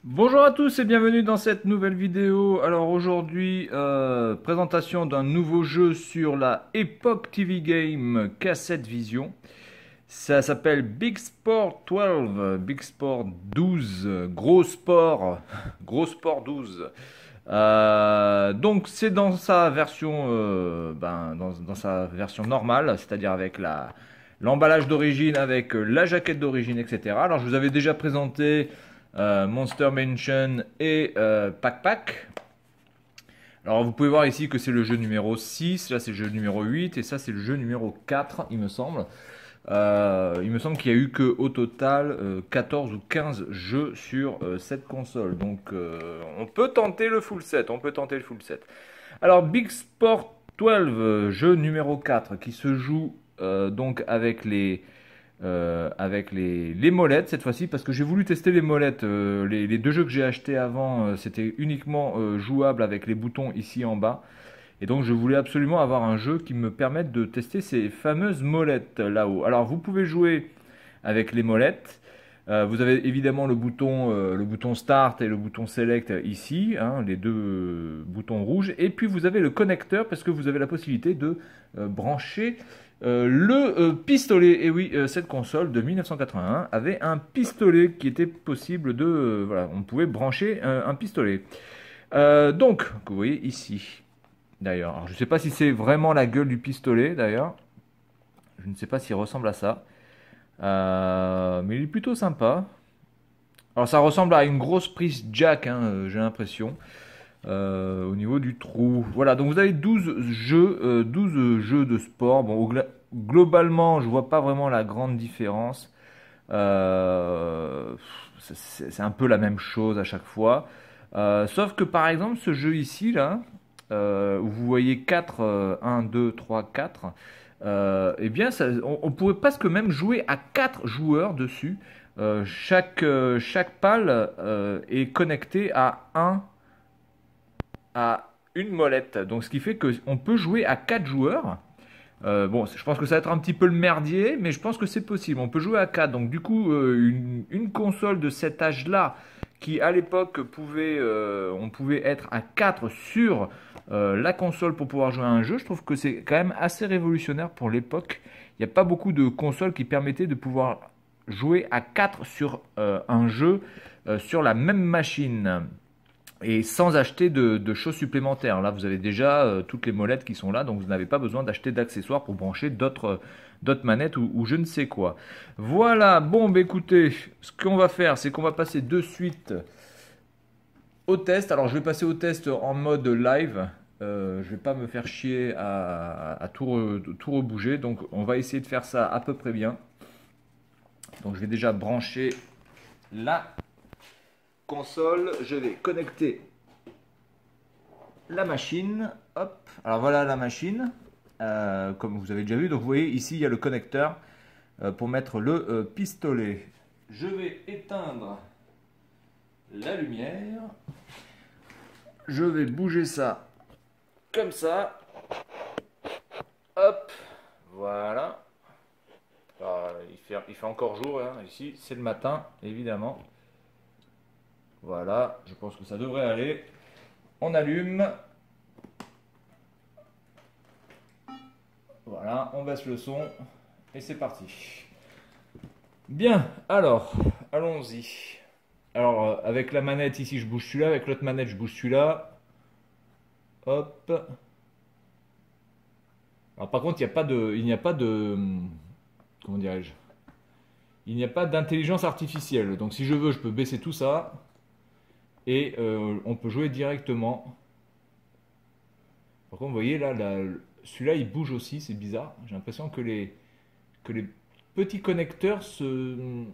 Bonjour à tous et bienvenue dans cette nouvelle vidéo. Alors aujourd'hui, présentation d'un nouveau jeu sur la Epoch TV Game Cassette Vision. Ça s'appelle Big Sport 12, Big Sport 12, Gros Sport, Gros Sport 12. Donc c'est dans sa version, dans sa version normale, c'est-à-dire avec l'emballage d'origine, avec la jaquette d'origine, etc. Alors je vous avais déjà présenté Monster Mansion et Pac Pac. Alors vous pouvez voir ici que c'est le jeu numéro 6, là c'est le jeu numéro 8 et ça c'est le jeu numéro 4 il me semble. Il me semble qu'il y a eu que au total 14 ou 15 jeux sur cette console. Donc on peut tenter le full set, on peut tenter le full set. Alors Big Sport 12, jeu numéro 4 qui se joue donc avec les molettes cette fois-ci parce que j'ai voulu tester les molettes. Les deux jeux que j'ai achetés avant, c'était uniquement jouable avec les boutons ici en bas. Et donc je voulais absolument avoir un jeu qui me permette de tester ces fameuses molettes là-haut. Alors vous pouvez jouer avec les molettes. Vous avez évidemment le bouton Start et le bouton Select ici, hein, les deux boutons rouges. Et puis vous avez le connecteur parce que vous avez la possibilité de brancher le pistolet. Et oui, cette console de 1981 avait un pistolet qui était possible de... voilà, on pouvait brancher un pistolet. Donc, vous voyez ici, d'ailleurs. Alors, je ne sais pas si c'est vraiment la gueule du pistolet, d'ailleurs. Je ne sais pas s'il ressemble à ça. Mais il est plutôt sympa. Alors ça ressemble à une grosse prise jack, hein, j'ai l'impression, au niveau du trou. Voilà, donc vous avez 12 jeux de sport. Bon, globalement, je vois pas vraiment la grande différence. Euh, c'est un peu la même chose à chaque fois. Sauf que par exemple, ce jeu ici, là, où vous voyez 4, 1, 2, 3, 4, eh bien, on pourrait presque même jouer à 4 joueurs dessus. Chaque pale est connectée à une molette. Donc, ce qui fait qu'on peut jouer à 4 joueurs. Bon, je pense que ça va être un petit peu le merdier, mais je pense que c'est possible. On peut jouer à 4. Donc, du coup, une console de cet âge-là, qui à l'époque on pouvait être à 4 sur la console pour pouvoir jouer à un jeu, je trouve que c'est quand même assez révolutionnaire pour l'époque. Il n'y a pas beaucoup de consoles qui permettaient de pouvoir jouer à 4 sur un jeu sur la même machine et sans acheter de choses supplémentaires. Là, vous avez déjà toutes les molettes qui sont là, donc vous n'avez pas besoin d'acheter d'accessoires pour brancher d'autres manettes ou je ne sais quoi. Voilà, bon, bah écoutez, ce qu'on va faire, c'est qu'on va passer de suite au test. Alors, je vais passer au test en mode live. Je vais pas me faire chier à tout rebouger, donc on va essayer de faire ça à peu près bien. Donc, je vais déjà brancher la console, je vais connecter la machine. Hop, alors voilà la machine, comme vous avez déjà vu. Donc vous voyez ici il y a le connecteur pour mettre le pistolet. Je vais éteindre la lumière. Je vais bouger ça comme ça. Hop, voilà. Alors, il fait encore jour, hein. Ici c'est le matin évidemment. Voilà, je pense que ça devrait aller. On allume. Voilà, on baisse le son et c'est parti. Bien, alors, allons-y. Alors, avec la manette ici, je bouge celui-là. Avec l'autre manette, je bouge celui-là. Hop. Alors, par contre, il n'y a pas de, comment dirais-je? Il n'y a pas d'intelligence artificielle. Donc, si je veux, je peux baisser tout ça et on peut jouer directement. Par contre, vous voyez là, celui-là il bouge aussi, c'est bizarre. J'ai l'impression que les petits connecteurs il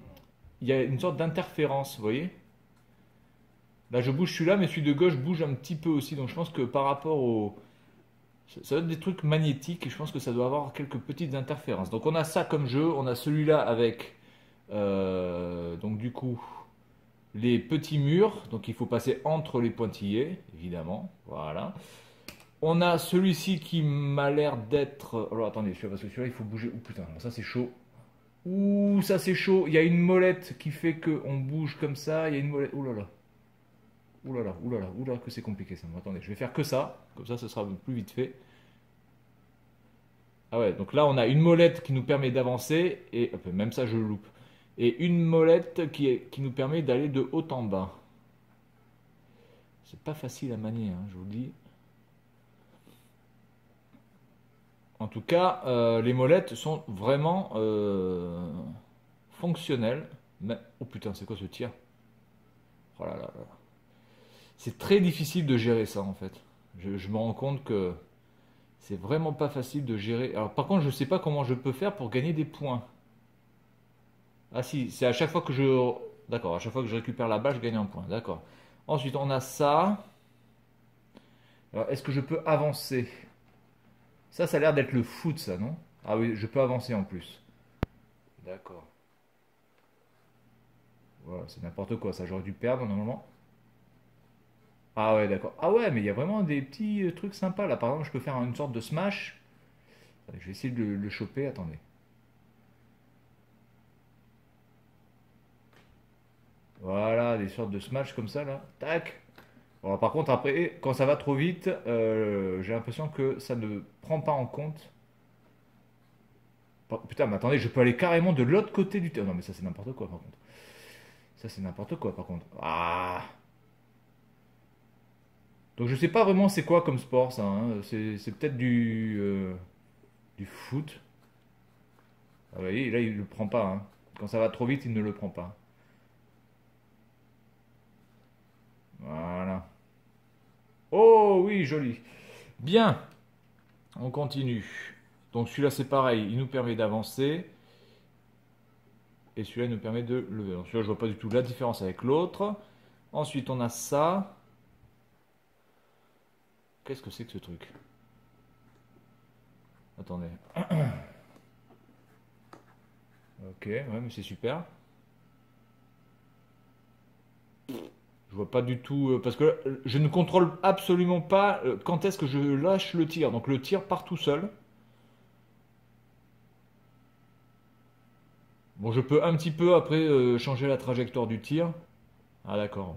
y a une sorte d'interférence, vous voyez. Là, je bouge celui-là, mais celui de gauche bouge un petit peu aussi. Donc, je pense que par rapport au. Ça doit être des trucs magnétiques et je pense que ça doit avoir quelques petites interférences. Donc, on a ça comme jeu. On a celui-là avec. Donc, du coup, les petits murs. Donc, il faut passer entre les pointillés, évidemment. Voilà. On a celui-ci qui m'a l'air d'être. Alors attendez, parce que celui-là il faut bouger. Oh putain, ça c'est chaud. Ouh, ça c'est chaud. Il y a une molette qui fait qu'on bouge comme ça. Il y a une molette. Oh là là. Ouh là là, ouh là là, ouh là, que c'est compliqué ça. Bon, attendez, je vais faire que ça. Comme ça, ce sera plus vite fait. Ah ouais, donc là, on a une molette qui nous permet d'avancer. Et hop, même ça, je le loupe. Et une molette qui nous permet d'aller de haut en bas. C'est pas facile à manier, hein, je vous le dis. En tout cas, les molettes sont vraiment fonctionnelles. Mais... Oh putain, c'est quoi ce tir? Oh là là là. C'est très difficile de gérer ça en fait. Je me rends compte que c'est vraiment pas facile de gérer. Alors par contre, je sais pas comment je peux faire pour gagner des points. Ah si, c'est à chaque fois que je... D'accord, à chaque fois que je récupère la balle, je gagne un point. D'accord. Ensuite, on a ça. Alors, est-ce que je peux avancer? Ça a l'air d'être le foot, ça, non? Ah oui, je peux avancer en plus. D'accord. Voilà, c'est n'importe quoi, ça. J'aurais dû perdre normalement. Ah ouais, d'accord. Ah ouais, mais il y a vraiment des petits trucs sympas là. Par exemple, je peux faire une sorte de smash. Attendez, je vais essayer de le choper. Attendez. Voilà, des sortes de smash comme ça là. Tac. Bon, par contre, après, quand ça va trop vite, j'ai l'impression que ça ne prend pas en compte. Oh, putain, mais attendez, je peux aller carrément de l'autre côté du terrain. Non, mais ça, c'est n'importe quoi par contre. Ça, c'est n'importe quoi par contre. Ah! Donc, je sais pas vraiment c'est quoi comme sport ça, hein. C'est peut-être du foot. Ah, vous voyez, là, il le prend pas, hein. Quand ça va trop vite, il ne le prend pas. Voilà. Oh oui, joli. Bien, on continue. Donc celui-là c'est pareil, il nous permet d'avancer. Et celui-là il nous permet de lever. Donc celui-là je vois pas du tout la différence avec l'autre. Ensuite on a ça. Qu'est-ce que c'est que ce truc? Attendez. Ok, ouais, mais c'est super. Je vois pas du tout. Parce que je ne contrôle absolument pas quand est-ce que je lâche le tir. Donc le tir part tout seul. Bon, je peux un petit peu après changer la trajectoire du tir. Ah d'accord.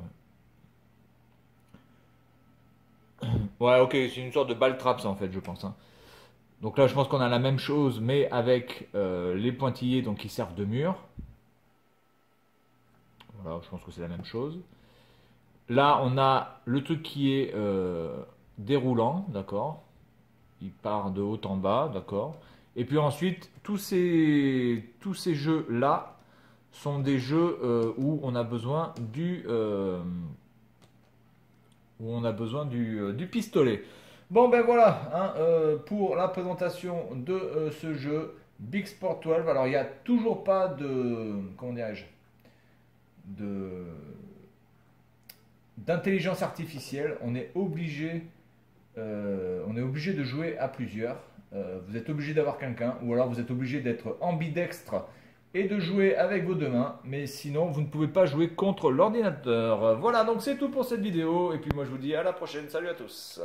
Ouais, ok, c'est une sorte de ball trap ça en fait, je pense, hein. Donc là, je pense qu'on a la même chose, mais avec les pointillés donc, qui servent de mur. Voilà, je pense que c'est la même chose. Là, on a le truc qui est déroulant, d'accord. Il part de haut en bas, d'accord. Et puis ensuite, tous ces jeux-là sont des jeux où on a besoin du pistolet. Bon ben voilà, hein, pour la présentation de ce jeu Big Sport 12. Alors il n'y a toujours pas de, comment dirais-je, de d'intelligence artificielle. On est obligé de jouer à plusieurs. Vous êtes obligé d'avoir quelqu'un, ou alors vous êtes obligé d'être ambidextre et de jouer avec vos deux mains, mais sinon vous ne pouvez pas jouer contre l'ordinateur. Voilà, donc c'est tout pour cette vidéo, et puis moi je vous dis à la prochaine. Salut à tous.